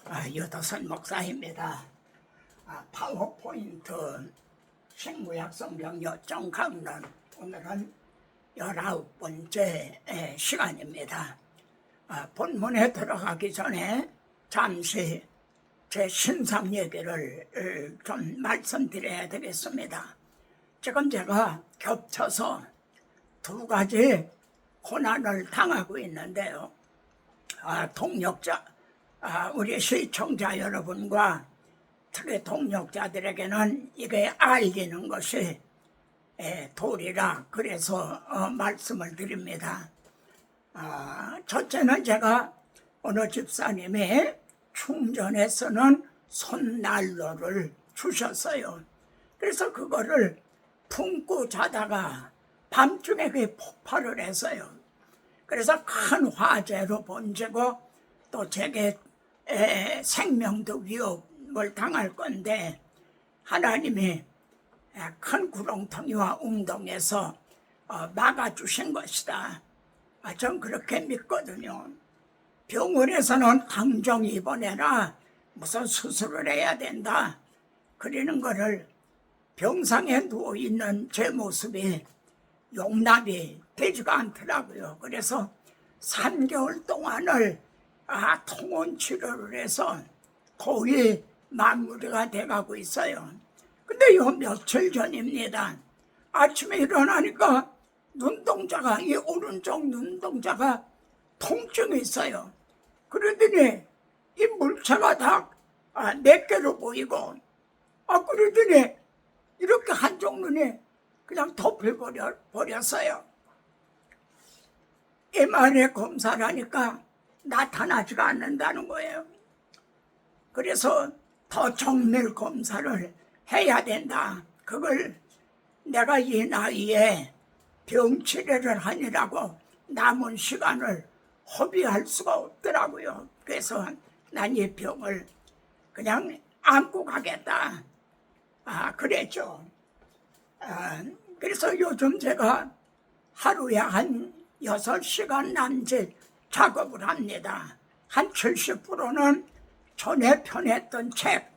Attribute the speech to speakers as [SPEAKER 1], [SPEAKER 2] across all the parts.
[SPEAKER 1] 여도선 목사입니다. 파워포인트 생구약 성경 요점 강론, 오늘은 19번째 시간입니다. 본문에 들어가기 전에 잠시 제 신상 얘기를 좀 말씀드려야 되겠습니다. 지금 제가 겹쳐서 두 가지 고난을 당하고 있는데요. 동력자, 우리 시청자 여러분과 특히 동력자들에게는 이게 알리는 것이 도리라 그래서 말씀을 드립니다. 첫째는 제가 어느 집사님이 충전에 쓰는 손난로를 주셨어요. 그래서 그거를 품고 자다가 밤중에 그게 폭발을 했어요. 그래서 큰 화재로 번지고 또 제게 생명도 위협을 당할 건데 하나님이 큰 구렁텅이와 웅덩에서 막아주신 것이다. 전 그렇게 믿거든요. 병원에서는 당장 입원해라, 무슨 수술을 해야 된다 그러는 거를 병상에 누워있는 제 모습이 용납이 되지가 않더라고요. 그래서 3개월 동안을 통원 치료를 해서 거의 마무리가 돼가고 있어요. 근데 요 며칠 전입니다. 아침에 일어나니까 눈동자가, 이 오른쪽 눈동자가 통증이 있어요. 그러더니 이 물체가 다 4개로 보이고, 그러더니 이렇게 한쪽 눈이 그냥 덮여버렸어요. MRI 검사를 하니까 나타나지가 않는다는 거예요. 그래서 더 정밀 검사를 해야 된다. 그걸 내가 이 나이에 병 치료를 하느라고 남은 시간을 허비할 수가 없더라고요. 그래서 난 이 병을 그냥 안고 가겠다. 그랬죠. 그래서 요즘 제가 하루에 한 6시간 남짓 작업을 합니다. 한 70%는 전에 펴냈던 책,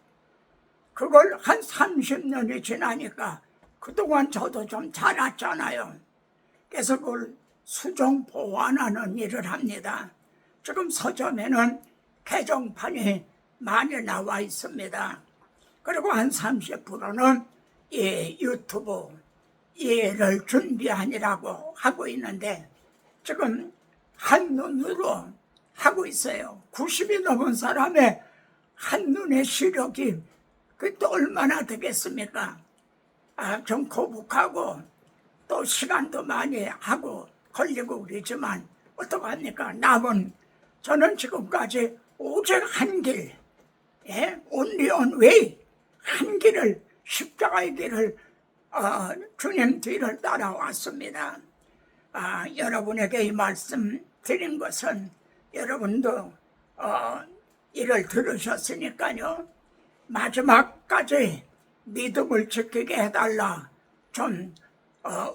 [SPEAKER 1] 그걸 한 30년이 지나니까 그동안 저도 좀 자랐잖아요. 그래서 그걸 수정 보완하는 일을 합니다. 지금 서점에는 개정판이 많이 나와 있습니다. 그리고 한 30%는 유튜브 일을 준비하느라고 하고 있는데 지금 한눈으로 하고 있어요. 90이 넘은 사람의 한눈의 시력이 그또 얼마나 되겠습니까? 좀 거북하고 또 시간도 많이 하고 걸리고 그러지만 어떡합니까? 남은 저는 지금까지 오직 한 길, only one way, 한 길을, 십자가의 길을 주님 뒤를 따라왔습니다. 여러분에게 이 말씀 드린 것은 여러분도 이를 들으셨으니까요. 마지막까지 믿음을 지키게 해달라 좀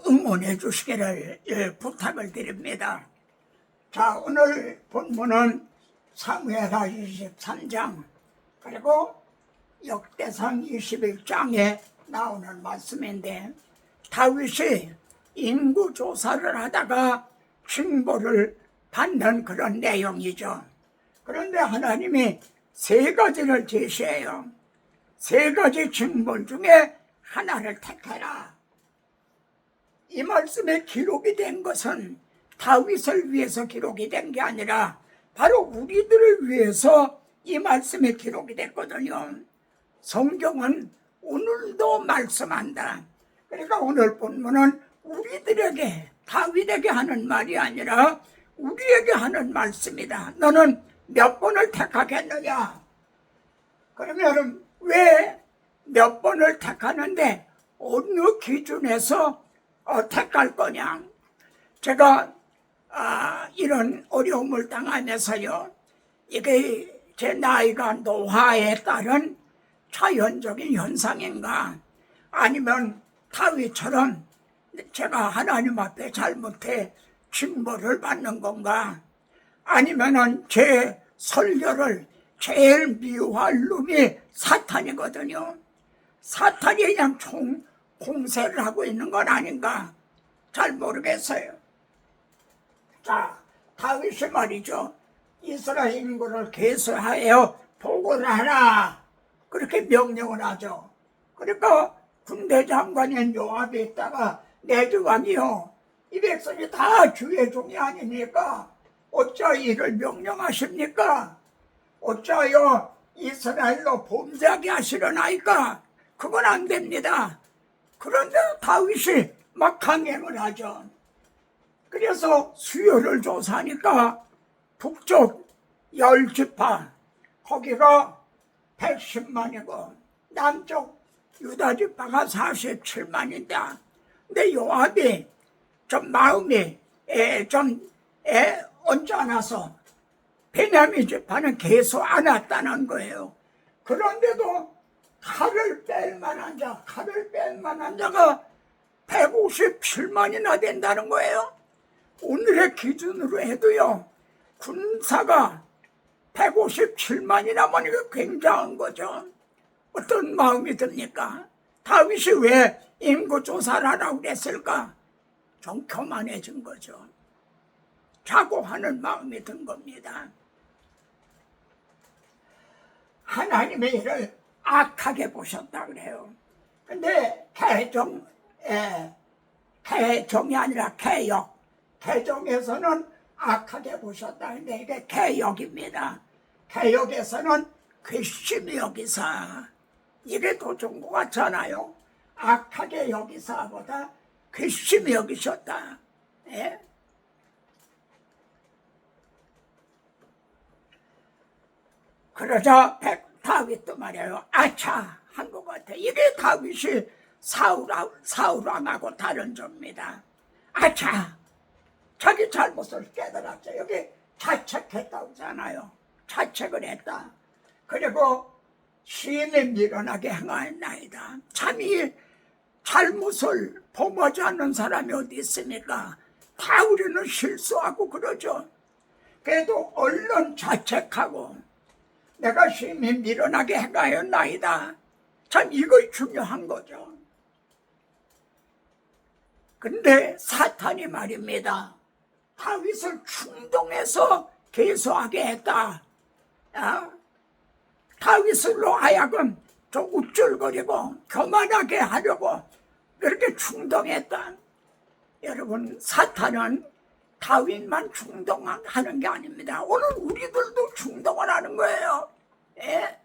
[SPEAKER 1] 응원해 주시기를 부탁을 드립니다. 자, 오늘 본문은 사무엘하 23장 그리고 역대상 21장에 나오는 말씀인데 다윗이 인구조사를 하다가 징벌을 받는 그런 내용이죠. 그런데 하나님이 3가지를 제시해요. 3가지 징벌 중에 하나를 택해라. 이 말씀에 기록이 된 것은 다윗을 위해서 기록이 된 게 아니라 바로 우리들을 위해서 이 말씀에 기록이 됐거든요. 성경은 오늘도 말씀한다. 그러니까 오늘 본문은 우리들에게, 다윗에게 하는 말이 아니라 우리에게 하는 말씀이다. 너는 몇 번을 택하겠느냐? 그러면 왜 몇 번을 택하는데 어느 기준에서 택할 거냐? 제가 이런 어려움을 당하면서요, 이게 제 나이가 노화에 따른 자연적인 현상인가, 아니면 다윗처럼 제가 하나님 앞에 잘못해 징벌을 받는 건가, 아니면은 제 설교를 제일 미워할 놈이 사탄이거든요. 사탄이 그냥 공세를 하고 있는 건 아닌가 잘 모르겠어요. 자, 다윗이 말이죠. 이스라엘 인구를 계수하여 보고를 하라, 그렇게 명령을 하죠. 그러니까 군대 장관인 요압이 있다가 내주 왕이요, 이 백성이 다 주의 종이 아닙니까? 어찌하여 이를 명령하십니까? 어찌하여 이스라엘로 범죄하게 하시려나이까? 그건 안 됩니다. 그런데 다윗이 막 강행을 하죠. 그래서 수요를 조사하니까 북쪽 10지파 거기가 110만이고 남쪽 유다지파가 47만인데, 근데 요압이 좀 마음이 언짢아서 베냐민 지파는 계속 안 왔다는 거예요. 그런데도 칼을 뺄 만한 자가 157만이나 된다는 거예요. 오늘의 기준으로 해도요, 군사가 157만이나 보니까 굉장한 거죠. 어떤 마음이 듭니까? 다윗이 왜 인구조사를 하라고 그랬을까? 좀 교만해진 거죠. 자고하는 마음이 든 겁니다. 하나님의 일을 악하게 보셨다 그래요. 근데 개정이 아니라 개정에서는 악하게 보셨다. 근데 이게 개역입니다. 개역에서는 괘씸히 여기사, 이게 더 좋은 것 같잖아요. 악하게 여기사보다 괘씸히 여기셨다. 예? 그러자 다윗도 말이에요. 아차 한 것 같아. 이게 다윗이 사울왕하고 다른 점입니다. 아차, 자기 잘못을 깨달았죠. 여기 자책했다고 하잖아요. 자책을 했다. 그리고 시인이 미련하게 행하였나이다. 참 이 잘못을 범하지 않는 사람이 어디 있습니까? 다 우리는 실수하고 그러죠. 그래도 얼른 자책하고 내가 심히 미련하게 행하였나이다. 참 이거 중요한 거죠. 근데 사탄이 말입니다, 다윗을 충동해서 계수하게 했다. 다윗으로 하여금 좀 우쭐거리고 교만하게 하려고 그렇게 충동했다. 여러분, 사탄은 다윗만 충동하는 게 아닙니다. 오늘 우리들도 충동을 하는 거예요. 예?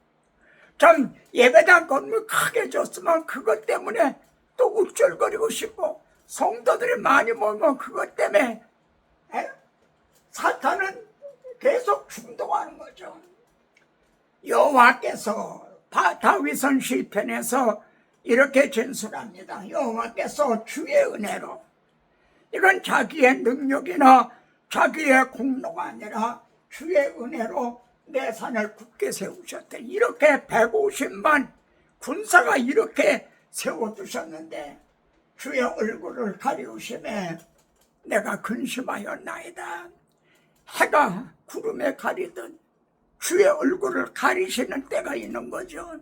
[SPEAKER 1] 참 예배당 건물 크게 줬으면 그것 때문에 또 우쭐거리고 싶고, 성도들이 많이 모이면 그것 때문에 사탄은 계속 충동하는 거죠. 여호와께서 다윗은 시편에서 이렇게 진술합니다. 여호와께서 주의 은혜로, 이건 자기의 능력이나 자기의 공로가 아니라 주의 은혜로 내 산을 굳게 세우셨대. 이렇게 150만 군사가 이렇게 세워두셨는데 주의 얼굴을 가리우심에 내가 근심하였나이다. 해가 구름에 가리듯 주의 얼굴을 가리시는 때가 있는 거죠.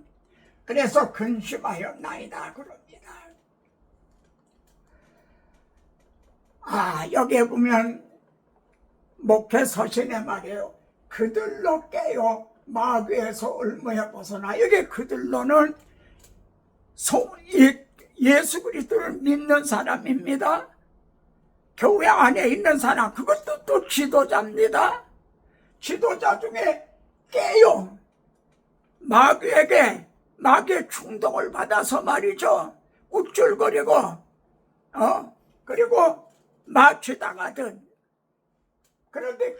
[SPEAKER 1] 그래서 근심하였나이다 그럽니다. 여기에 보면 목회 서신에 말이에요. 그들로 깨요 마귀에서 올무에 벗어나. 여기 그들로는 예수 그리스도를 믿는 사람입니다. 교회 안에 있는 사람, 그것도 또 지도자입니다. 지도자 중에 깨요, 마귀의 충동을 받아서 말이죠, 우쭐거리고 그리고 마취당하든, 그런데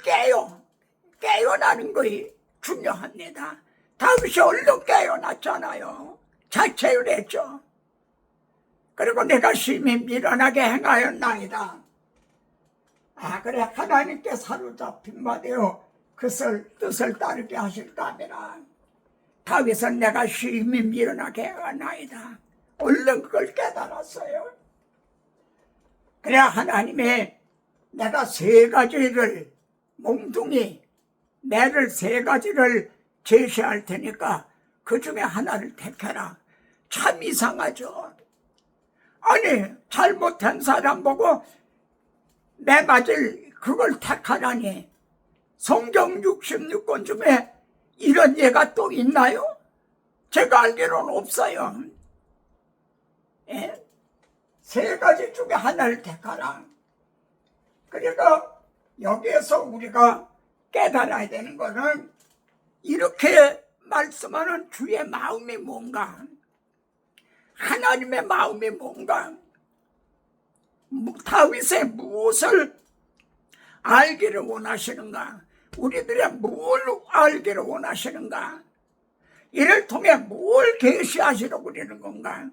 [SPEAKER 1] 깨어나는 것이 중요합니다. 다윗이 얼른 깨어났잖아요. 자책을 했죠. 그리고 내가 심히 미련하게 행하였나이다. 그래, 하나님께 사로잡힌 바되어 그 뜻을 따르게 하실까 하니라. 다윗은 내가 심히 미련하게 행하나이다. 얼른 그걸 깨달았어요. 그래, 하나님의 내가 세 가지를, 몽둥이 매를 세 가지를 제시할 테니까 그 중에 하나를 택해라. 참 이상하죠. 아니 잘못한 사람 보고 매 맞을 그걸 택하라니. 성경 66권 중에 이런 예가 또 있나요? 제가 알기로는 없어요. 예? 세 가지 중에 하나를 택하라. 그러니까 여기에서 우리가 깨달아야 되는 거는 이렇게 말씀하는 주의 마음이 뭔가, 하나님의 마음이 뭔가, 다윗의 무엇을 알기를 원하시는가, 우리들의 뭘 알기를 원하시는가, 이를 통해 뭘 계시하시려고 그러는 건가.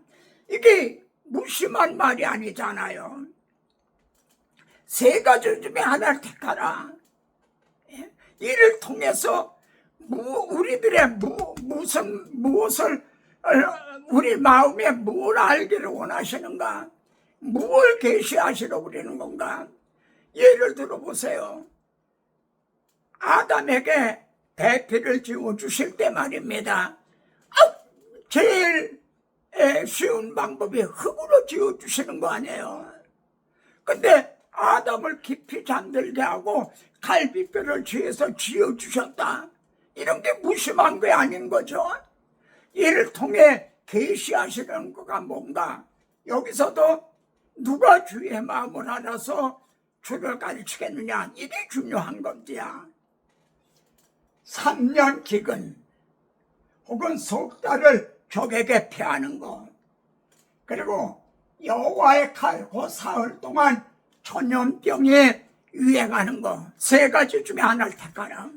[SPEAKER 1] 이게 무심한 말이 아니잖아요. 세 가지 중에 하나를 택하라. 이를 통해서 우리들의 무엇을 우리 마음에 뭘 알기를 원하시는가, 뭘 계시하시려고 그러는 건가. 예를 들어 보세요. 아담에게 배필을 지어주실 때 말입니다. 제일 쉬운 방법이 흙으로 지어주시는 거 아니에요. 근데 아담을 깊이 잠들게 하고 갈비뼈를 쥐어서 지어주셨다. 이런 게 무심한 게 아닌 거죠. 이를 통해 계시하시는 거가 뭔가. 여기서도 누가 주의 마음을 알아서 주를 가르치겠느냐, 이게 중요한 건지야. 3년 기근 혹은 석 달을 적에게 패하는 거, 그리고 여호와의 칼, 그 사흘 동안 전염병이 유행하는 거, 세 가지 중에 하나를 택하라.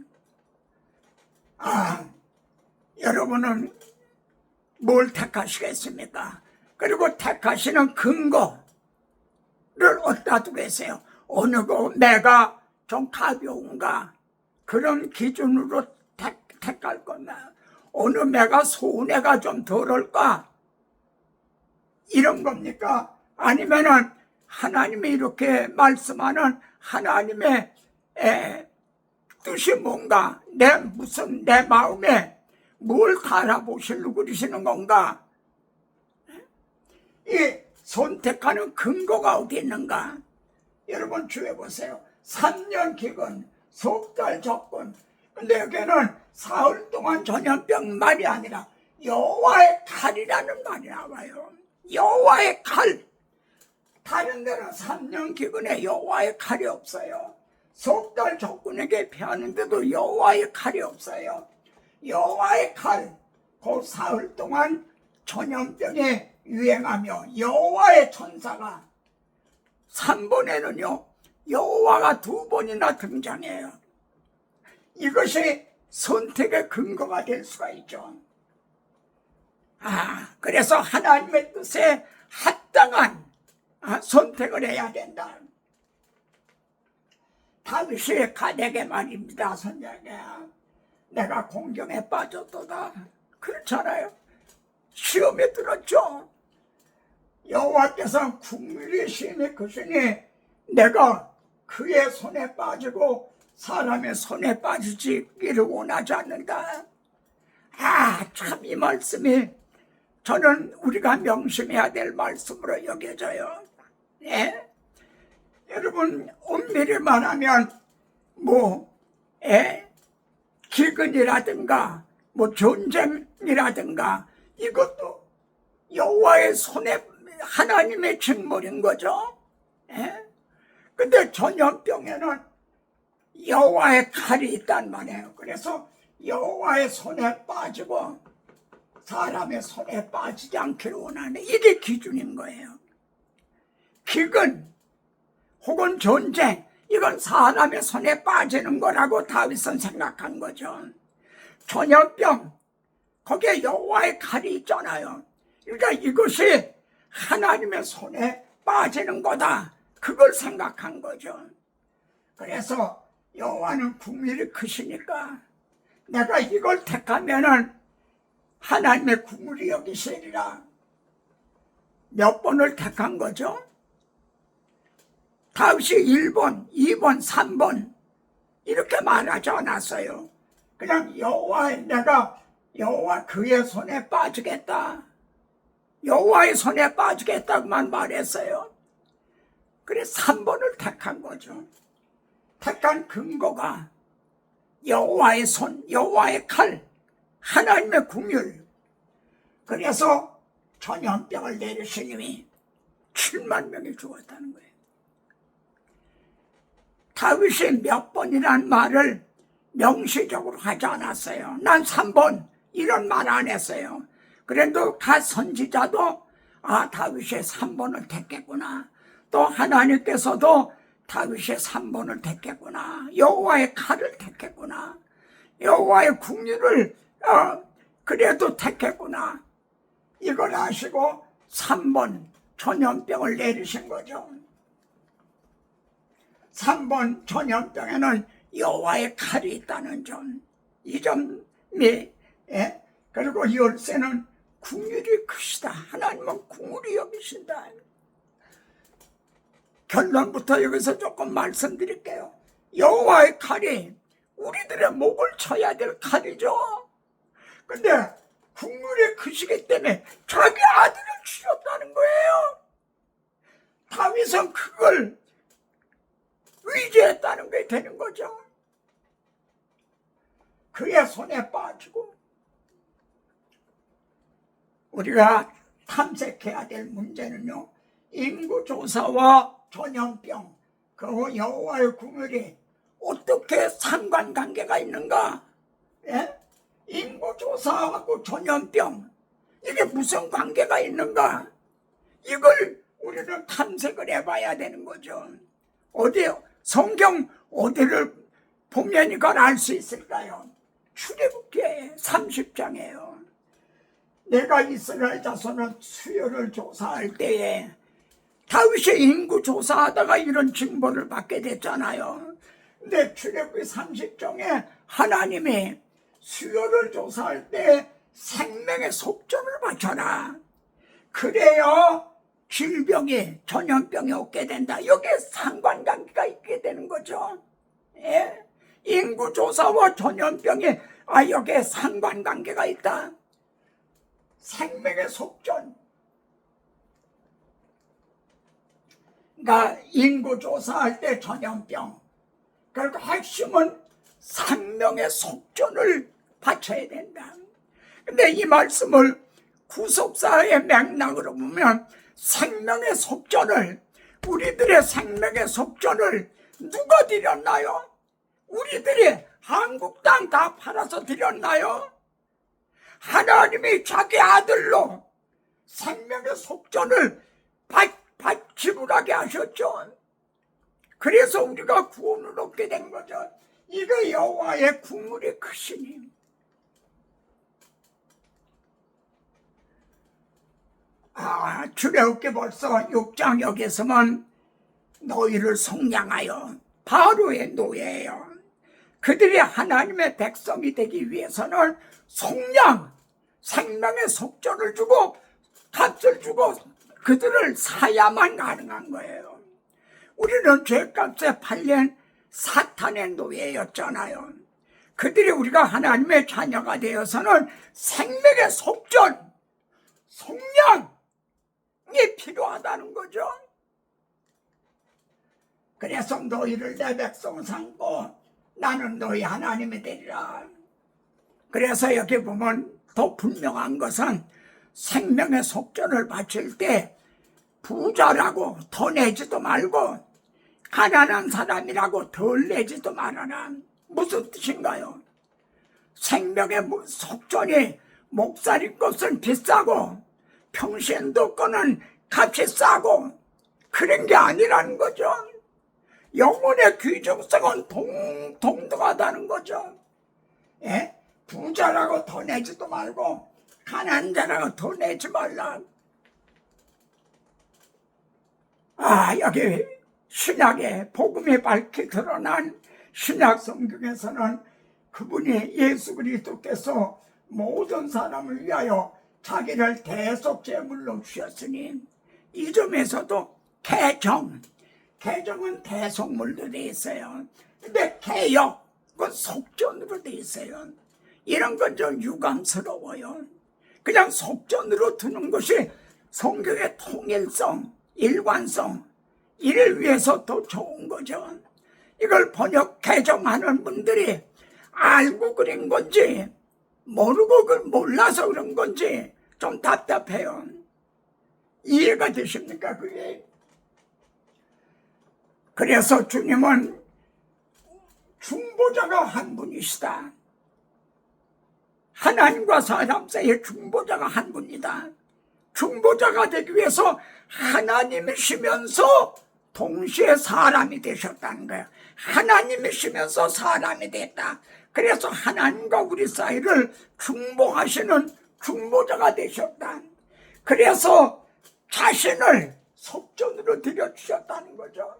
[SPEAKER 1] 여러분은 뭘 택하시겠습니까? 그리고 택하시는 근거를 어디다 두겠어요? 어느 거 매가 좀 가벼운가, 그런 기준으로 택할 거냐, 어느 매가 손해가 좀 덜할까, 이런 겁니까? 아니면은 하나님이 이렇게 말씀하는 하나님의 뜻이 뭔가, 내 마음에 뭘 달아보시려고 그러시는 건가? 이 선택하는 근거가 어디 있는가? 여러분 주해 보세요. 3년 기근, 석 달 적군. 근데 여기는 사흘 동안 전염병만이 아니라 여호와의 칼이라는 말이 나와요. 여호와의 칼. 다른 데는 3년 기근에 여호와의 칼이 없어요. 석 달 적군에게 피하는데도 여호와의 칼이 없어요. 여호와의 칼, 그 사흘 동안 전염병이 유행하며 여호와의 천사가 3번에는요 여호와가 2번이나 등장해요. 이것이 선택의 근거가 될 수가 있죠. 그래서 하나님의 뜻에 합당한 선택을 해야 된다. 다윗이 가데게 말입니다. 선장에 내가 공경에 빠졌도다. 그렇잖아요. 시험에 들었죠. 여호와께서 국률이 심히 크시니 내가 그의 손에 빠지고 사람의 손에 빠지기를 원하지 않는다. 참 이 말씀이 저는 우리가 명심해야 될 말씀으로 여겨져요. 네? 여러분 엄밀히 말하면 기근이라든가 전쟁이라든가 이것도 여호와의 손에 하나님의 직물인 거죠. 근데 전염병에는 여호와의 칼이 있단 말이에요. 그래서 여호와의 손에 빠지고 사람의 손에 빠지지 않기를 원하는, 이게 기준인 거예요. 기근 혹은 전쟁, 이건 사람의 손에 빠지는 거라고 다윗은 생각한 거죠. 전염병, 거기에 여호와의 칼이 있잖아요. 그러니까 이것이 하나님의 손에 빠지는 거다, 그걸 생각한 거죠. 그래서 여호와는 국률이 크시니까 내가 이걸 택하면은 하나님의 국률이 여기시리라. 몇 번을 택한 거죠? 다윗이 1번, 2번, 3번 이렇게 말하지 않았어요. 그냥 내가 여호와 그의 손에 빠지겠다, 여호와의 손에 빠지겠다고만 말했어요. 그래 3번을 택한 거죠. 택한 근거가 여호와의 손, 여호와의 칼, 하나님의 긍휼. 그래서 전염병을 내리시니 7만 명이 죽었다는 거예요. 다윗이 몇 번이란 말을 명시적으로 하지 않았어요. 난 3번 이런 말 안 했어요. 그래도 각 선지자도 다윗이 3번을 택했구나, 또 하나님께서도 다윗이 3번을 택했구나, 여호와의 칼을 택했구나, 여호와의 긍휼을 그래도 택했구나, 이걸 아시고 3번 전염병을 내리신 거죠. 3번 전염병에는 여호와의 칼이 있다는 점, 이 점이, 그리고 열쇠는 긍휼이 크시다. 하나님은 긍휼히 여기신다. 결론부터 여기서 조금 말씀드릴게요. 여호와의 칼이 우리들의 목을 쳐야 될 칼이죠. 근데 긍휼이 크시기 때문에 자기 아들을 주셨다는 거예요. 다윗은 그걸 의지했다는 게 되는 거죠. 그의 손에 빠지고. 우리가 탐색해야 될 문제는요, 인구조사와 전염병, 그리고 여호와의 긍휼이 어떻게 상관관계가 있는가? 인구조사하고 전염병, 이게 무슨 관계가 있는가? 이걸 우리는 탐색을 해봐야 되는 거죠. 성경 어디를 보면 이걸 알 수 있을까요? 출애굽기 30장이에요. 내가 이스라엘 자손의 수요를 조사할 때에 다윗이 인구 조사하다가 이런 징벌을 받게 됐잖아요. 근데 출애굽기 30장에 하나님이 수요를 조사할 때 생명의 속전을 바쳐라, 그래야 질병이, 전염병이 없게 된다. 여기에 상관관계가 있게 되는 거죠. 인구조사와 전염병이 여기에 상관관계가 있다. 생명의 속전. 그러니까 인구조사할 때 전염병, 그리고 핵심은 생명의 속전을 바쳐야 된다. 근데 이 말씀을 구속사의 맥락으로 보면 생명의 속전을, 우리들의 생명의 속전을 누가 드렸나요? 우리들이 한국 땅 다 팔아서 드렸나요? 하나님이 자기 아들로 생명의 속전을 지불하게 하셨죠. 그래서 우리가 구원을 얻게 된 거죠. 이거 여호와의 긍휼이 크시니. 출애굽기 벌써 6장 여기서만 너희를 속량하여, 바로의 노예예요. 그들이 하나님의 백성이 되기 위해서는 속량, 생명의 속전을 주고 값을 주고 그들을 사야만 가능한 거예요. 우리는 죄값에 팔린 사탄의 노예였잖아요. 그들이 우리가 하나님의 자녀가 되어서는 생명의 속전, 속량이 필요하다는 거죠. 그래서 너희를 내 백성 삼고 나는 너희 하나님이 되리라. 그래서 여기 보면 더 분명한 것은 생명의 속전을 바칠 때 부자라고 더 내지도 말고 가난한 사람이라고 덜 내지도 말아라. 무슨 뜻인가요? 생명의 속전이 목살인 것은 비싸고 평신도 거는 값이 싸고 그런 게 아니라는 거죠. 영혼의 귀중성은 동등하다는 거죠. 부자라고 더 내지도 말고 가난한 자라고 더 내지 말라. 여기 신약의 복음이 밝히 드러난 신약 성경에서는 그분이 예수 그리스도께서 모든 사람을 위하여 자기를 대속 제물로 주셨으니, 이 점에서도 개정은 대속물로 되어 있어요. 근데 개역, 그 속전으로 돼 있어요. 이런 건 좀 유감스러워요. 그냥 속전으로 두는 것이 성경의 통일성, 일관성, 이를 위해서 더 좋은 거죠. 이걸 번역, 개정하는 분들이 알고 그린 건지 모르고 몰라서 그런 건지 좀 답답해요. 이해가 되십니까 그게? 그래서 주님은 중보자가 한 분이시다. 하나님과 사람 사이의 중보자가 한 분이다. 중보자가 되기 위해서 하나님이시면서 동시에 사람이 되셨다는 거예요. 하나님이시면서 사람이 됐다. 그래서 하나님과 우리 사이를 중보하시는 중보자가 되셨다. 그래서 자신을 속전으로 드려주셨다는 거죠.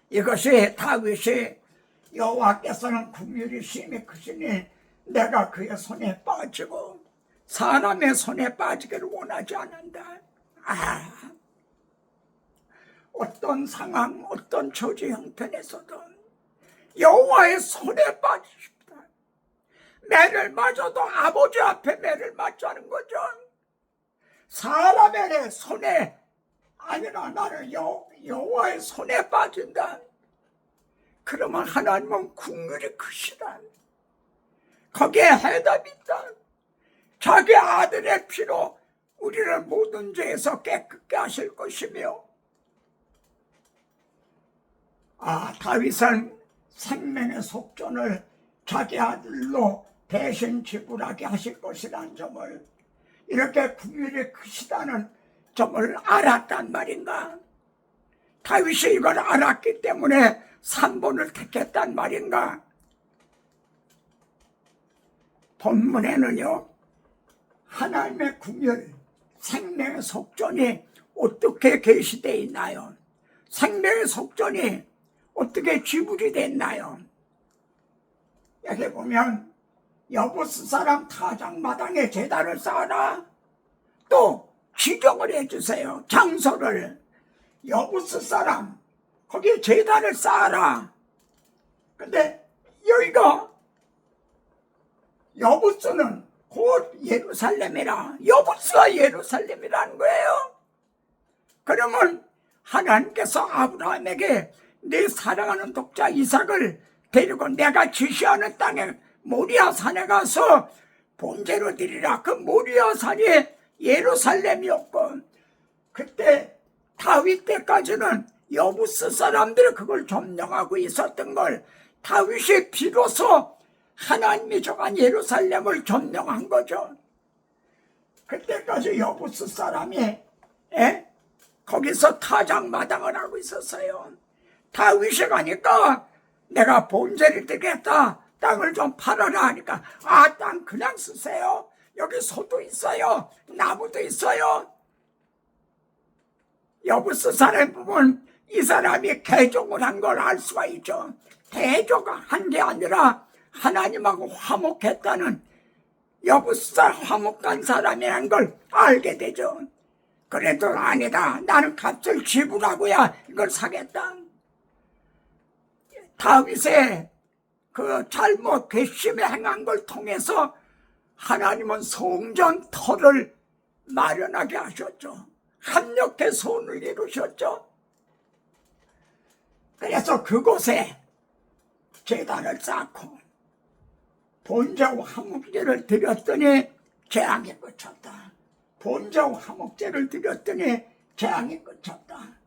[SPEAKER 1] 이것이 다윗이 여호와께서는 긍휼이 심히 크시니 내가 그의 손에 빠지고 사람의 손에 빠지기를 원하지 않는다. 어떤 상황, 어떤 처지 형편에서도 여호와의 손에 빠지십니다. 매를 맞아도 아버지 앞에 매를 맞자는 거죠. 사람의 손에 아니라 나는 여호와의 손에 빠진다. 그러면 하나님은 긍휼이 크시다. 거기에 해답이 있다. 자기 아들의 피로 우리를 모든 죄에서 깨끗게 하실 것이며, 다윗은 생명의 속전을 자기 아들로 대신 지불하게 하실 것이라는 점을, 이렇게 긍휼이 크시다는 점을 알았단 말인가? 다윗이 이걸 알았기 때문에 3번을 택했단 말인가? 본문에는요, 하나님의 긍휼, 생명의 속전이 어떻게 계시되어 있나요? 생명의 속전이 어떻게 지불이 됐나요? 여기 보면 여부스 사람 타작마당에 제단을 쌓아라. 또 지정을 해주세요. 장소를. 여부스 사람 거기에 제단을 쌓아라. 근데 여기가 여부스는 곧 예루살렘이라, 여부스가 예루살렘이라는 거예요. 그러면 하나님께서 아브라함에게 내 사랑하는 독자 이삭을 데리고 내가 지시하는 땅에 모리아 산에 가서 번제로 드리라. 그 모리아 산이 예루살렘이었고, 그때 다윗 때까지는 여부스 사람들이 그걸 점령하고 있었던 걸 다윗이 비로소 하나님이 정한 예루살렘을 점령한 거죠. 그때까지 여부스 사람이 거기서 타작마당을 하고 있었어요. 다윗이 가니까 내가 번제를 드리겠다. 땅을 좀 팔아라 하니까 땅 그냥 쓰세요. 여기 소도 있어요. 나무도 있어요. 여부스 사람 보면 이 사람이 개종을 한 걸 알 수가 있죠. 개종한 게 아니라 하나님하고 화목했다는, 여부스 화목한 사람이라는 걸 알게 되죠. 그래도 아니다. 나는 값을 지불하고야 이걸 사겠다. 다윗의 그 잘못 괘씸에 행한 걸 통해서 하나님은 성전 터를 마련하게 하셨죠. 합력해 손을 이루셨죠. 그래서 그곳에 제단을 쌓고 번제와 화목제를 드렸더니 재앙이 그쳤다. 번제와 화목제를 드렸더니 재앙이 그쳤다.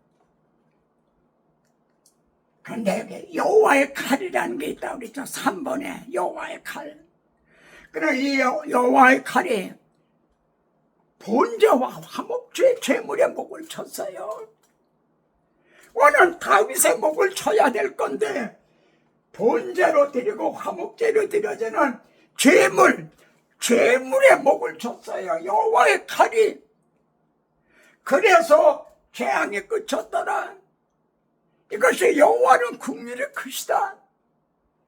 [SPEAKER 1] 그런데 여기 여호와의 칼이라는 게 있다고 그랬죠. 3번에 여호와의 칼. 그래, 이 여호와의 칼이 번제와 화목제 제물의 목을 쳤어요. 오늘 다윗의 목을 쳐야 될 건데 번제로 드리고 화목제로 드려지는 제물의 목을 쳤어요. 여호와의 칼이. 그래서 재앙이 그쳤더라. 이것이 여호와는 긍휼이 크시다.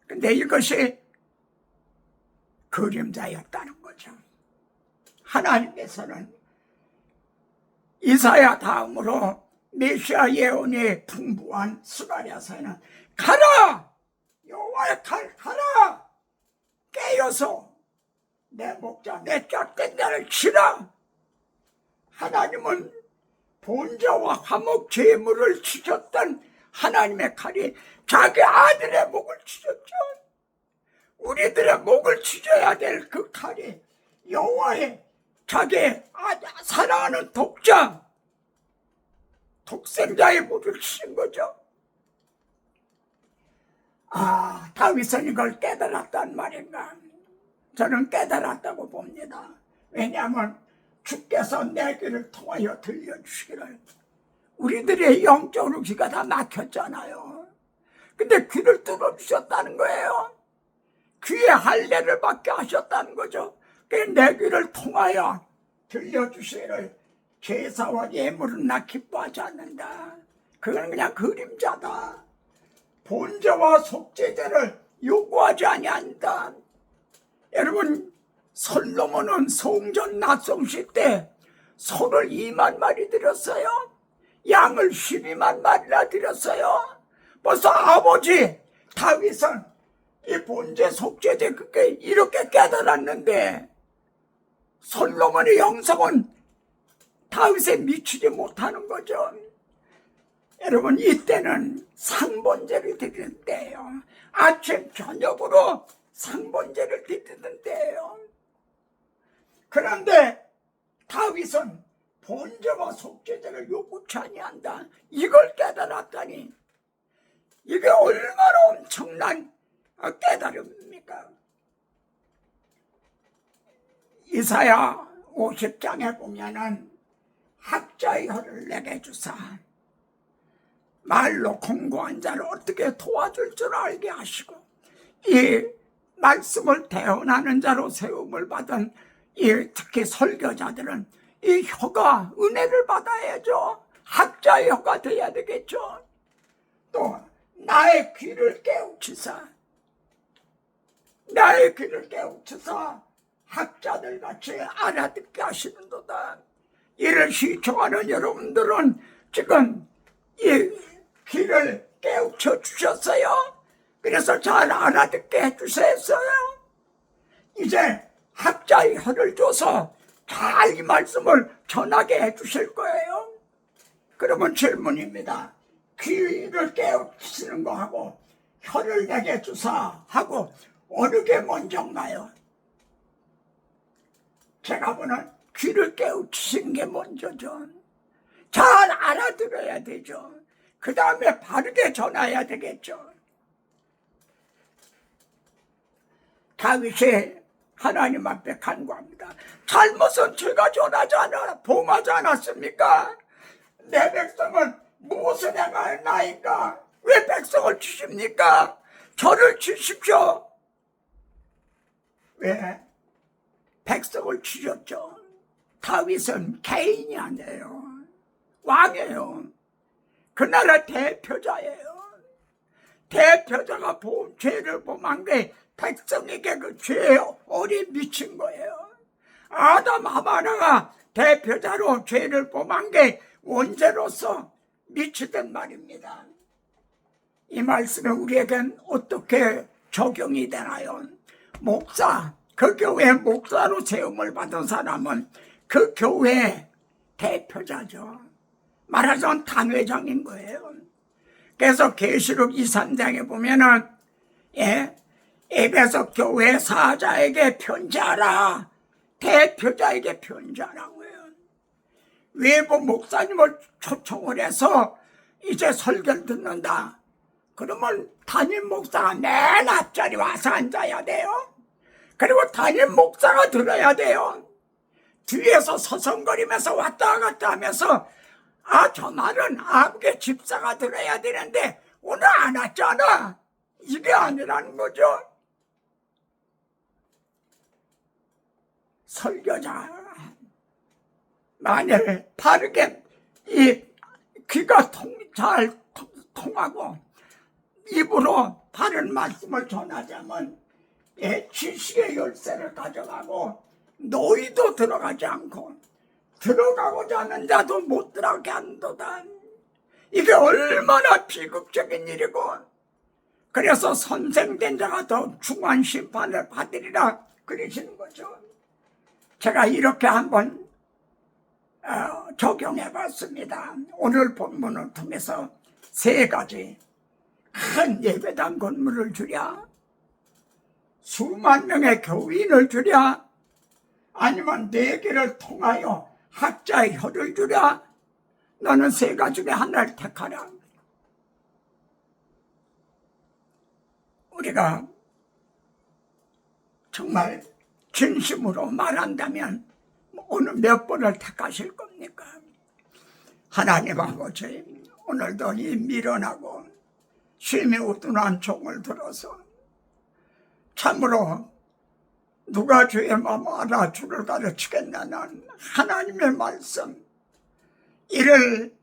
[SPEAKER 1] 근데 이것이 그림자였다는 거죠. 하나님께서는 이사야 다음으로 메시아 예언이 풍부한 스가랴서에는 가라! 가라 깨어서 내 목자 내 짝된 자를 치라. 하나님은 본자와 화목 제물을 치셨던 하나님의 칼이 자기 아들의 목을 치셨죠. 우리들의 목을 치셔야 될 그 칼이 여호와의 자기 사랑하는 독자 독생자의 목을 치신 거죠. 다윗은 이걸 깨달았단 말인가? 저는 깨달았다고 봅니다. 왜냐하면 주께서 내 귀를 통하여 들려주시기를. 우리들의 영적으로 귀가 다 막혔잖아요. 근데 귀를 뚫어주셨다는 거예요. 귀에 할례를 받게 하셨다는 거죠. 내 귀를 통하여 들려주시기를. 제사와 예물은 나 기뻐하지 않는다. 그건 그냥 그림자다. 본제와 속죄제를 요구하지 아니한다. 여러분, 솔로몬은 성전 낙성시 때 소를 2만 마리 드렸어요. 양을 12만 마리나 드렸어요. 벌써 아버지 다윗은 이 본제 속죄제 그게 이렇게 깨달았는데 솔로몬의 영성은 다윗에 미치지 못하는 거죠. 여러분, 이때는 상번제를 드리는 때예요. 아침 저녁으로 상번제를 드리는 때예요. 그런데 다윗은 본제와 속죄제를 요구치 아니한다. 이걸 깨달았다니 이게 얼마나 엄청난 깨달음입니까? 이사야 50장에 보면은 학자의 혀를 내게 주사 말로 공고한 자를 어떻게 도와줄 줄 알게 하시고 이 말씀을 대언하는 자로 세움을 받은 이 특히 설교자들은 이 혀가 은혜를 받아야죠. 학자의 혀가 돼야 되겠죠. 또 나의 귀를 깨우치사 학자들 같이 알아듣게 하시는도다. 이를 시청하는 여러분들은 지금 이 귀를 깨우쳐 주셨어요. 그래서 잘 알아듣게 해주셨어요. 이제 학자의 혀를 줘서 잘 이 말씀을 전하게 해주실 거예요. 그러면 질문입니다. 귀를 깨우치는 거하고 혀를 내게 주사 하고 어느 게 먼저인가요? 제가 보는 귀를 깨우치신 게 먼저죠. 잘 알아들어야 되죠. 그 다음에 바르게 전해야 되겠죠. 다윗이 하나님 앞에 간구합니다. 잘못은 제가 전하지 않아 범하지 않았습니까? 내 백성은 무엇을 행하나이까? 왜 백성을 치십니까? 저를 치십시오. 왜? 백성을 치셨죠. 다윗은 개인이 아니에요. 왕이에요. 그 나라 대표자예요. 대표자가 죄를 범한 게 백성에게 그 죄에 어리 미친 거예요. 아담 하바나가 대표자로 죄를 범한 게 원죄로서 미치던 말입니다. 이 말씀이 우리에겐 어떻게 적용이 되나요? 목사, 그 교회 목사로 세움을 받은 사람은 그 교회의 대표자죠. 말하자면 당회장인 거예요. 그래서 계시록 2~3장에 보면은 에베소 교회 사자에게 편지하라. 대표자에게 편지하라고요. 외부 목사님을 초청을 해서 이제 설교를 듣는다. 그러면 담임 목사가 맨 앞자리 와서 앉아야 돼요. 그리고 담임 목사가 들어야 돼요. 뒤에서 서성거리면서 왔다 갔다 하면서 저 말은 아무개 집사가 들어야 되는데 오늘 안 왔잖아. 이게 아니라는 거죠. 설교자 만일 바르게 이 귀가 잘 통하고 입으로 바른 말씀을 전하자면 지식의 열쇠를 가져가고 노이도 들어가지 않고 들어가고자 하는 자도 못 들어가게 한도다. 이게 얼마나 비극적인 일이고 그래서 선생된 자가 더 중한 심판을 받으리라 그러시는 거죠. 제가 이렇게 한번 적용해 봤습니다. 오늘 본문을 통해서 세 가지: 큰 예배당 건물을 주랴, 수만 명의 교인을 주랴, 아니면 네 개를 통하여 학자의 혀를 주랴. 너는 세 가지 중에 하나를 택하라. 우리가 정말 진심으로 말한다면 어느 몇 번을 택하실 겁니까? 하나님 아버지, 오늘도 이 미련하고 쉼이 우둔한 종을 들어서 참으로 누가 주의 마음 알아 주를 가르치겠나는 하나님의 말씀, 이를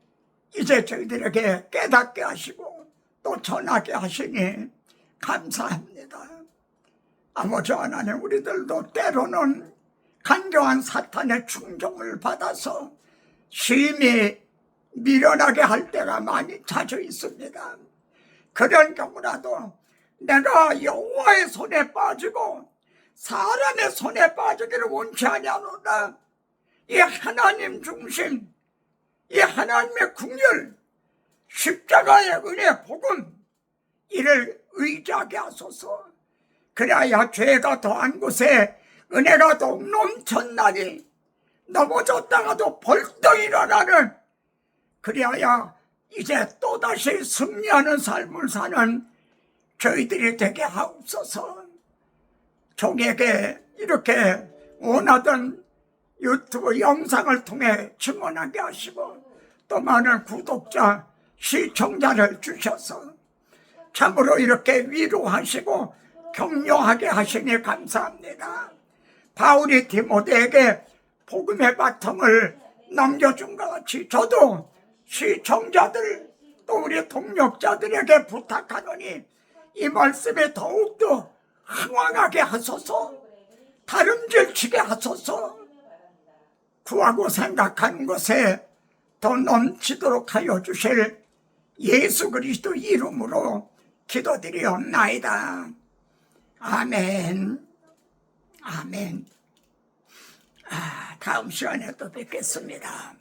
[SPEAKER 1] 이제 저희들에게 깨닫게 하시고 또 전하게 하시니 감사합니다. 아버지 하나님, 우리들도 때로는 간교한 사탄의 충동을 받아서 심히 미련하게 할 때가 많이 자주 있습니다. 그런 경우라도 내가 여호와의 손에 빠지고 사람의 손에 빠지기를 원치 아니하노라. 이 하나님 중심, 이 하나님의 국률, 십자가의 은혜 복음, 이를 의지하게 하소서. 그래야 죄가 더한 곳에 은혜가 더욱 넘쳤나니 넘어졌다가도 벌떡 일어나는, 그래야 이제 또다시 승리하는 삶을 사는 저희들이 되게 하옵소서. 종에게 이렇게 원하던 유튜브 영상을 통해 증언하게 하시고 또 많은 구독자, 시청자를 주셔서 참으로 이렇게 위로하시고 격려하게 하시니 감사합니다. 바울이 디모데에게 복음의 바통을 넘겨준 것 같이 저도 시청자들 또 우리 동역자들에게 부탁하노니 이 말씀에 더욱더 흥왕하게 하소서, 다름질치게 하소서, 구하고 생각하는 것에 더 넘치도록 하여 주실 예수 그리스도 이름으로 기도드리옵나이다. 아멘. 아멘. 다음 시간에 또 뵙겠습니다.